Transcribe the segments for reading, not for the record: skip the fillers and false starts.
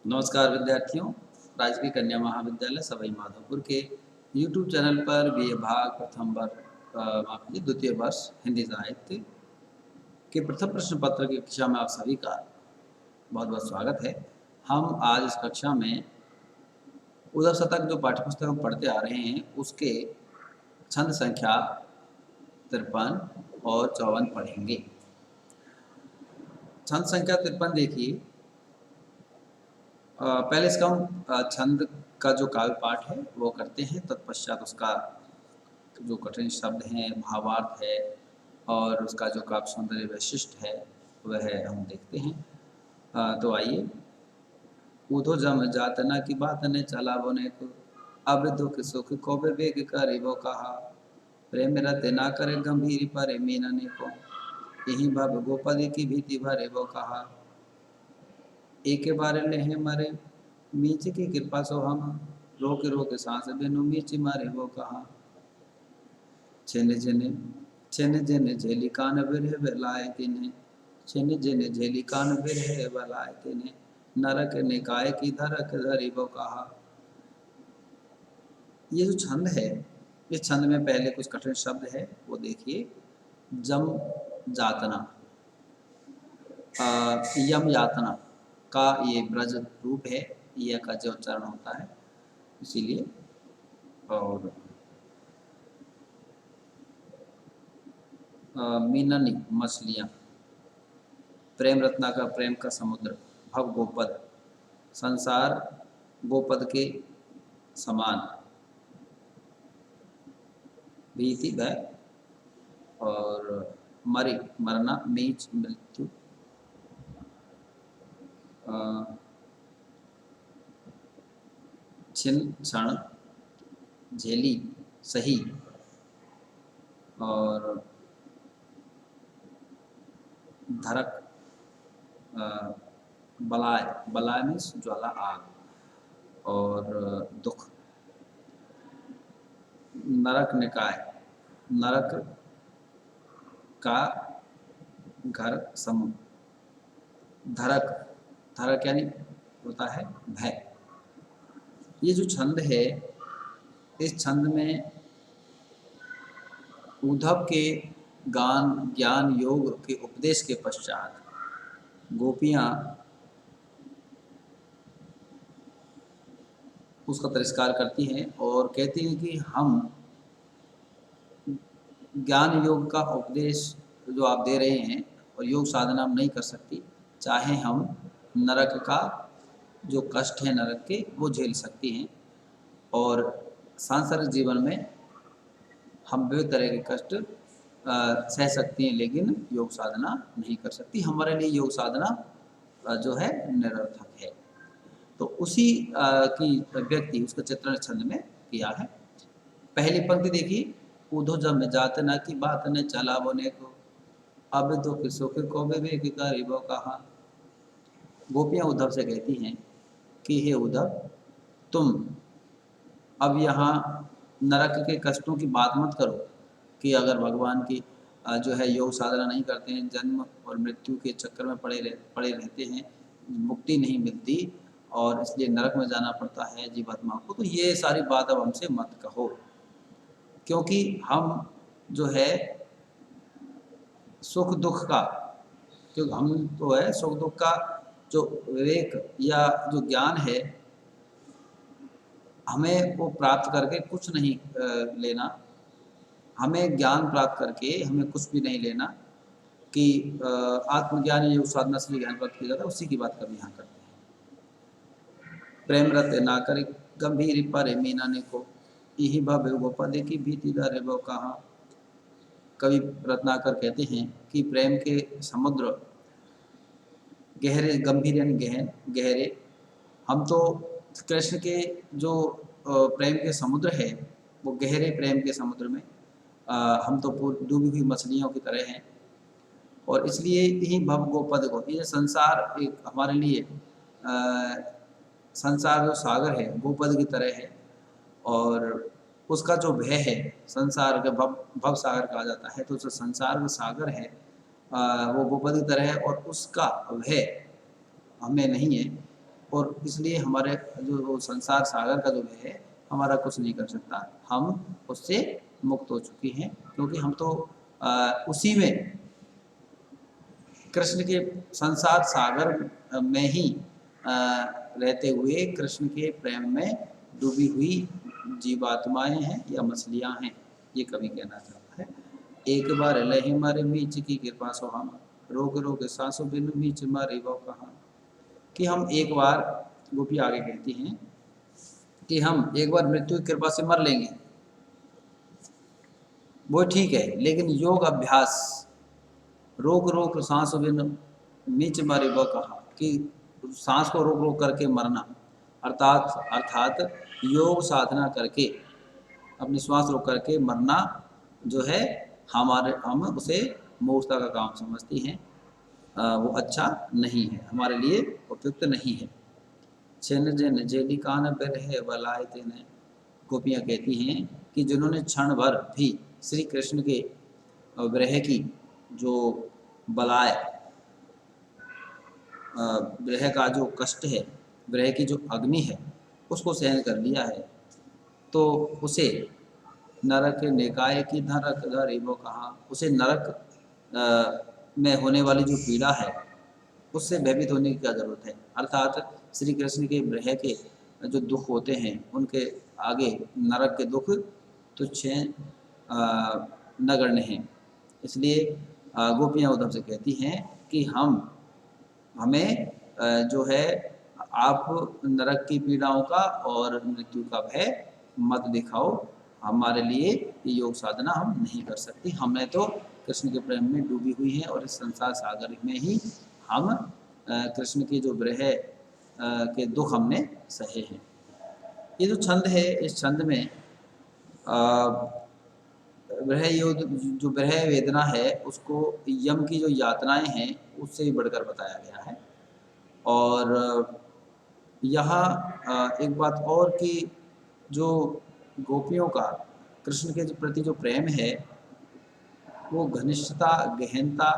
नमस्कार विद्यार्थियों। राजकीय कन्या महाविद्यालय सवाई माधोपुर के YouTube चैनल पर BA भाग प्रथम वर्ष माफ कीजिए द्वितीय वर्ष हिंदी साहित्य के प्रथम प्रश्न पत्र की कक्षा में आप सभी का बहुत बहुत स्वागत है। हम आज इस कक्षा में उद्धव शतक जो पाठ्यपुस्तक हम पढ़ते आ रहे हैं उसके छंद संख्या 53 और 54 पढ़ेंगे। छंद संख्या 53 देखिए। पहले इसका हम छंद का जो काव्य पाठ है वो करते हैं, तत्पश्चात उसका जो कठिन शब्द हैं, भावार्थ है और उसका जो काव्य सौंदर्य वैशिष्ट है वह हम देखते हैं। तो आइए। ऊधो जम जातना की बात ने चला बोने को, अब दुख सुख को विवेक करे वो कहा, प्रेम रते ना करे गंभीर परे मीनने को, यही भव गोपद की भीति भरे वो कहा, एक बार लेहे मरे मीच की कृपा सो हम, रोक रोक सांस बिनु मीच मारे वो कहा, छिन जिने छिन जिन झेली कान बिरह बलाए तिन्हें, छिन जिन झेली कान बिरह बलाए तिन्हें, नरक निकाय की धरक धरी वो कहा। ये जो छंद है, इस छंद में पहले कुछ कठिन शब्द है वो देखिए। जम जातना, यम यातना का ये ब्रज रूप है, यह का जो उच्चारण होता है इसीलिए। और मीननी मछलियाँ, प्रेम रत्ना का प्रेम का समुद्र, भव गोपद संसार गोपद के समान, भीति भय और मरि मरना मीच मृत्यु, छिन क्षण, झेली सही और धरक बलाय, बलाय में ज्वाला आग और दुख, नरक निकाय, नरक का घर समूह, धरक, धरक यानी होता है भय। ये जो छंद है, इस छंद में उद्धव के गान ज्ञान योग के उपदेश के पश्चात गोपियाँ उसका तिरस्कार करती हैं और कहती हैं कि हम ज्ञान योग का उपदेश जो आप दे रहे हैं और योग साधना हम नहीं कर सकती, चाहे हम नरक का जो कष्ट है नरक के वो झेल सकती हैं और सांसारिक जीवन में हम विविध तरह के कष्ट सह सकती हैं, लेकिन योग साधना नहीं कर सकती। हमारे लिए योग साधना जो है निरर्थक है। तो उसी की व्यक्ति उसका चित्रण छंद में किया है। पहली पंक्ति देखिए। ऊधो जम जात न की बात ने चला बोने को, अब दुख सुख को विवेक करिबो कहा। गोपियाँ उद्धव से कहती हैं कि हे उद्धव, तुम अब यहाँ नरक के कष्टों की बात मत करो कि अगर भगवान की जो है योग साधना नहीं करते हैं, जन्म और मृत्यु के चक्कर में पड़े रहते हैं, मुक्ति नहीं मिलती और इसलिए नरक में जाना पड़ता है जीवात्मा को, तो ये सारी बात अब हमसे मत कहो, क्योंकि हम जो है सुख दुख का, क्योंकि हम तो है सुख दुख का जो विवेक या जो ज्ञान है हमें वो प्राप्त करके कुछ नहीं लेना, हमें ज्ञान प्राप्त करके हमें कुछ भी नहीं लेना कि आत्मज्ञान योग साधना से ज्ञान प्राप्त किया जाता है, उसी की बात कभी यहाँ करते हैं। प्रेम रते ना करे गंभीर पर मीनाने को, यही भव गोपद की भीति डरे वो कहा। कवि रत्नाकर कहते हैं कि प्रेम के समुद्र गहरे, गंभीर यानी गहन गहरे, हम तो कृष्ण के जो प्रेम के समुद्र है वो गहरे प्रेम के समुद्र में हम तो डूबी हुई मछलियों की तरह हैं और इसलिए यही भव गोपद को, ये संसार एक हमारे लिए संसार जो सागर है गोपद की तरह है और उसका जो भय है संसार के भव सागर कहा जाता है, तो जो संसार का सागर है वो गोपद की तरह है और उसका भय हमें नहीं है। और इसलिए हमारे जो संसार सागर का जो है हमारा कुछ नहीं कर सकता, हम उससे मुक्त हो चुके हैं, क्योंकि हम तो उसी में कृष्ण के संसार सागर में ही रहते हुए कृष्ण के प्रेम में डूबी हुई जीवात्माएं हैं या मछलियां हैं, ये कवि कहना चाहता है। एक बार लहे मारे मीच की कृपा सो हम, रोग रोग सांसो बिन मीच मारे वो कहा। कि हम एक बार, गोपी आगे कहती हैं कि हम एक बार मृत्यु की कृपा से मर लेंगे, वो ठीक है, लेकिन योग अभ्यास रोक रोक सांस बिन नीच मारे वह कहा, कि सांस को रोक रोक करके मरना, अर्थात योग साधना करके अपनी श्वास रोक करके मरना जो है, हम उसे मूर्खता का काम समझती हैं। वो अच्छा नहीं है, हमारे लिए उपयुक्त नहीं है। छिन जिन जेली कान बिरहे बलाए तिन्हें, गोपियाँ कहती हैं कि जिन्होंने क्षण भर भी श्री कृष्ण के विरह की जो बलाय, विरह का जो कष्ट है, विरह की जो अग्नि है, उसको सहन कर लिया है, तो उसे नरक निकाय की नरक धरे वो कहा, उसे नरक में होने वाली जो पीड़ा है उससे भयभीत होने की क्या जरूरत है। अर्थात श्री कृष्ण के विरह के जो दुख होते हैं उनके आगे नरक के दुख तुच्छ हैं, नगण्य हैं। इसलिए गोपियाँ उद्धव से कहती हैं कि हमें जो है आप नरक की पीड़ाओं का और मृत्यु का भय मत दिखाओ, हमारे लिए ये योग साधना हम नहीं कर सकती, हमें तो कृष्ण के प्रेम में डूबी हुई है और इस संसार सागर में ही हम कृष्ण की जो विरह के दुख हमने सहे हैं। ये जो छंद है, इस छंद में विरह जो विरह वेदना है उसको यम की जो यातनाएं हैं उससे भी बढ़कर बताया गया है। और यहाँ एक बात और कि जो गोपियों का कृष्ण के प्रति जो प्रेम है वो घनिष्ठता, गहनता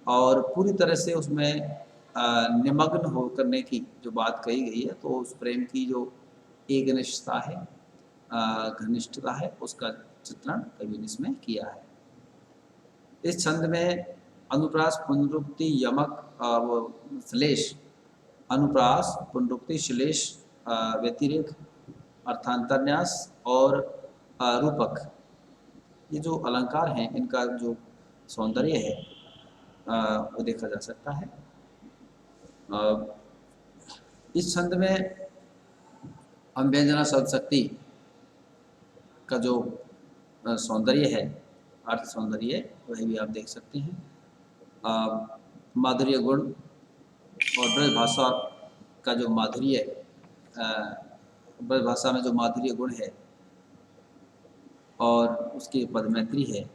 और पूरी तरह से उसमें निमग्न हो करने की जो बात कही गई है, तो उस प्रेम की जो एक निष्ठता है, घनिष्ठता है, उसका चित्रण कवि ने इसमें किया है। इस छंद में अनुप्रास, पुनरुक्ति, यमक, श्लेष, अनुप्रास, पुनरुक्ति, श्लेष, व्यतिरेक, अर्थांतरन्यास और रूपक, ये जो अलंकार हैं इनका जो सौंदर्य है वो देखा जा सकता है। इस छंद में अव्यंजना शब्द शक्ति का जो सौंदर्य है, अर्थ सौंदर्य, वही भी आप देख सकते हैं। माधुर्य गुण और ब्रज भाषा का जो माधुर्य, ब्रज भाषा में जो माधुर्य गुण है और उसकी पदमैत्री है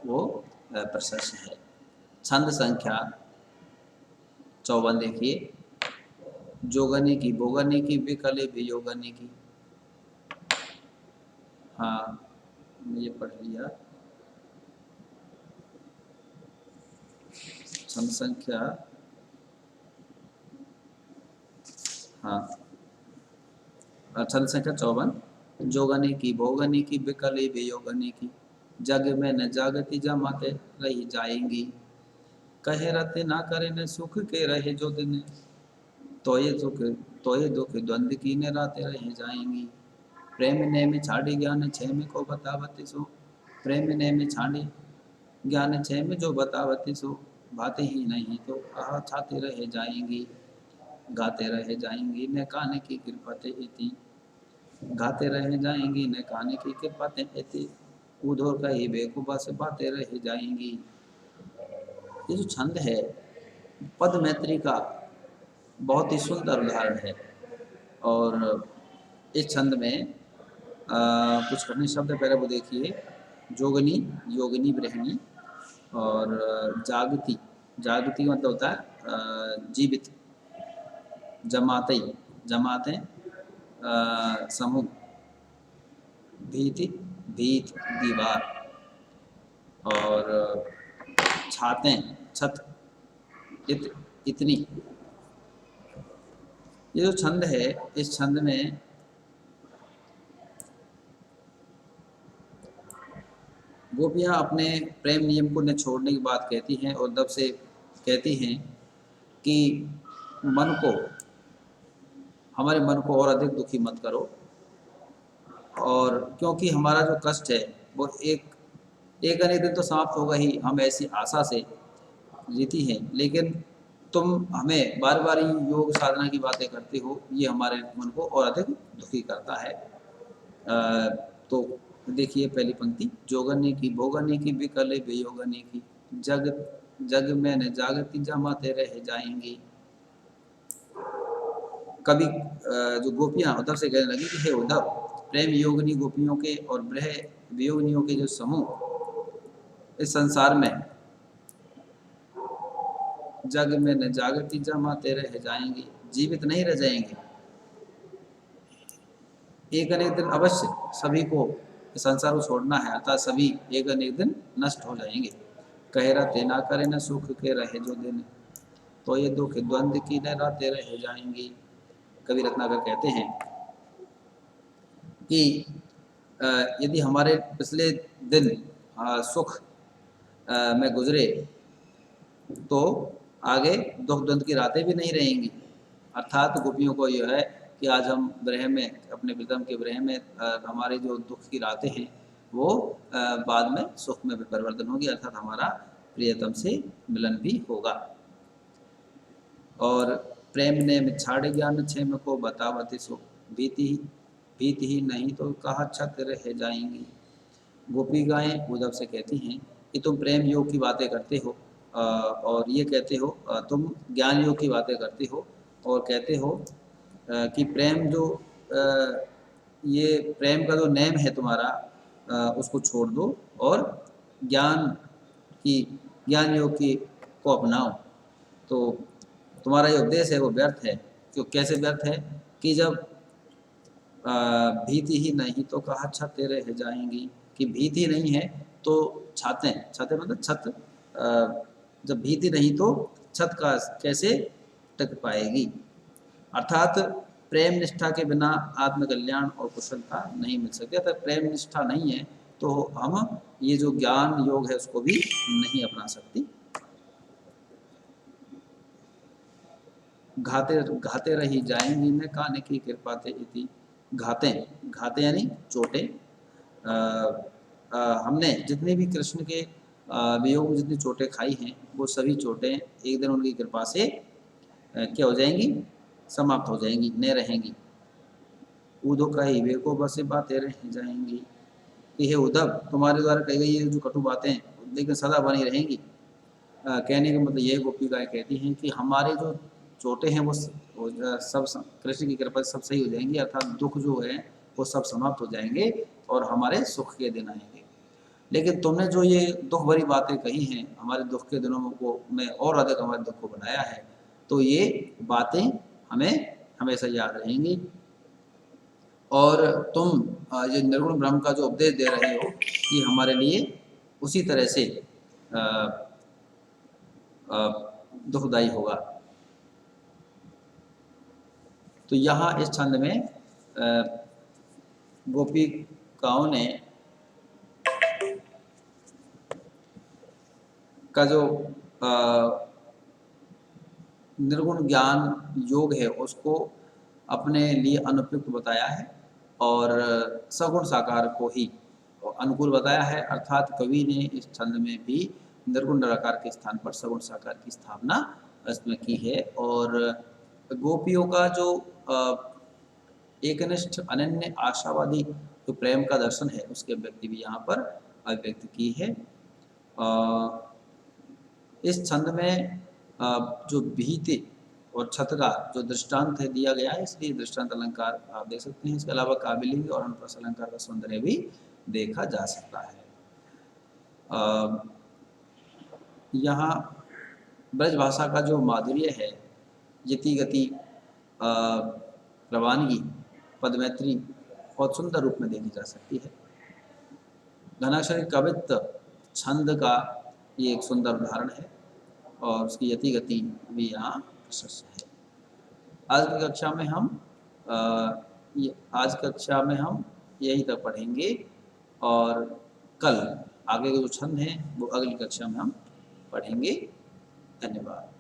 वो प्रशस्त है। छंद संख्या 54 देखिए, जोगने की, बोगने की, विकले वियोगने की। हाँ, ये पढ़ लिया। छंद संख्या, हाँ, छंद संख्या 54, जोगने की, भोगने की, विकले वियोगने की, जग में न जागती जमाते रही जाएंगी, कहे रते ना करे न सुख के रहे जो दिन, तो ये दुख द्वंद्व की न रातें रह जाएंगी। प्रेम ने में छाड़ी ज्ञान छे में को बतावती सो, प्रेम ने में छाड़ी ज्ञान छे में जो बतावती सो, बातें ही नहीं तो आह छाते रह जाएंगी, गाते रह जाएंगी न काने की कृपते इति, गाते रह जाएंगी न काने की कृपते इति, उधोर का ही बेकूफा से बातें रह जाएंगी। ये जो छंद है पद मैत्री का बहुत ही सुंदर उदाहरण है। और इस छंद में कुछ कठिन शब्द पहले वो देखिए, जोगनी, योगिनी, ब्रह्मणी, और जागती, जागती का मतलब होता है जीवित, जमाते, जमाते, समूह, भीति, भीत, दीवार, और छातें, छत, इतनी, ये जो छंद है, इस छंद में गोपियाँ अपने प्रेम नियम को न छोड़ने की बात कहती हैं और उद्धव से कहती हैं कि मन को, हमारे मन को और अधिक दुखी मत करो, और क्योंकि हमारा जो कष्ट है वो एक अनेक दिन तो समाप्त होगा ही, हम ऐसी आशा से जीती हैं, लेकिन तुम हमें बार बार योग साधना की बातें करते हो, ये हमारे मन को और अधिक दुखी करता है। तो देखिए पहली पंक्ति, जोगने की भोगने की विकले वियोगने की, जग जग में न जागती जमाते रह जाएंगी। कभी जो गोपियां उद्धव से कहने लगी कि हे उद्धव, प्रेम योगिनी गोपियों के और ब्रह वियोगिनियों के जो समूह इस संसार में जग में न जागती जमाते रह जाएंगे, जीवित नहीं रह जाएंगे, एक अनेक दिन अवश्य सभी को इस संसार को छोड़ना है, अर्थात सभी एक अनेक दिन नष्ट हो जाएंगे। कह रहते ना करे न सुख के रहे जो दिन, तो ये दुख द्वंद्व की न रातें रह जाएंगी। कवि रत्नाकर कहते हैं कि यदि हमारे पिछले दिन सुख में गुजरे तो आगे दुख द्वंद्व की रातें भी नहीं रहेंगी। अर्थात गोपियों को यह है कि आज हम विरह में, अपने प्रीतम के विरह में हमारे जो दुख की रातें हैं वो बाद में सुख में भी परिवर्तन होगी, अर्थात हमारा प्रियतम से मिलन भी होगा। और प्रेम ने मिछाड़े ज्ञान क्षेम को बतावती सो, भीति ही नहीं तो कहा छत रह जाएंगी। गोपी गायें उद्धव से कहती हैं कि तुम प्रेम योग की बातें करते हो और ये कहते हो, तुम ज्ञान योग की बातें करते हो और कहते हो कि प्रेम जो ये प्रेम का जो नेम है तुम्हारा, उसको छोड़ दो और ज्ञान योग की को अपनाओ। तो तुम्हारा जो उपदेश है वो व्यर्थ है। क्यों, कैसे व्यर्थ है कि जब भीति ही नहीं तो कहा छतें रह जाएंगी, कि भीति नहीं है तो छतें मतलब छत, जब भीति नहीं तो छत का कैसे टक पाएगी। अर्थात प्रेम निष्ठा के बिना आत्मकल्याण और कुशलता नहीं मिल सकती। अर्थात प्रेम निष्ठा नहीं है तो हम ये जो ज्ञान योग है उसको भी नहीं अपना सकती। घाते घाते रही जाएंगी न काने की कृपा थे इति। घाते घाते यानी चोटें, हमने जितने भी कृष्ण के वियोग में जितनी चोटें खाई हैं वो सभी चोटें एक दिन उनकी कृपा से क्या हो जाएंगी, समाप्त हो जाएंगी, न रहेंगी। उद्धव कही वे को बस बातें रह जाएंगी, कि हे उद्धव, तुम्हारे द्वारा कही गई ये जो कटु बातें लेकिन सदा बनी रहेंगी। कहने का मतलब ये गोपी गाय कहती हैं कि हमारे जो चोटें हैं वो सब कृष्ण की कृपा से सब सही हो जाएंगी, अर्थात दुख जो है वो सब समाप्त हो जाएंगे और हमारे सुख के दिन आएंगे। लेकिन तुमने जो ये दुख भरी बातें कही हैं, हमारे दुख के दिनों को में और अधिक हमारे दुख को बनाया है, तो ये बातें हमें हमेशा याद रहेंगी। और तुम जो निर्गुण ब्रह्म का जो उपदेश दे रहे हो ये हमारे लिए उसी तरह से दुखदायी होगा। तो यहाँ इस छंद में गोपिकाओं ने का जो निर्गुण ज्ञान योग है उसको अपने लिए अनुपयुक्त बताया है और सगुण साकार को ही अनुकूल बताया है। अर्थात कवि ने इस छंद में भी निर्गुण निराकार के स्थान पर सगुण साकार की स्थापना इसमें की है। और गोपियों का जो एकनिष्ठ अनन्य आशावादी जो प्रेम का दर्शन है उसके व्यक्ति भी यहाँ पर अभिव्यक्त की है। इस छंद में जो भीति और छत का जो दृष्टांत है दिया गया है, इसलिए दृष्टांत अलंकार आप देख सकते हैं। इसके अलावा काबिलिंग और अनुप्रास अलंकार का सौंदर्य भी देखा जा सकता है। यहाँ ब्रज भाषा का जो माधुर्य है, यति गति, रवानगी, पदमैत्री बहुत सुंदर रूप में देखी जा सकती है। घनाक्षरी कवित्व छंद का ये एक सुंदर उदाहरण है और उसकी यति गति भी यहाँ प्रशस्त है। आज की कक्षा में हम यहीं तक पढ़ेंगे और कल आगे के जो छंद हैं वो अगली कक्षा में हम पढ़ेंगे। धन्यवाद।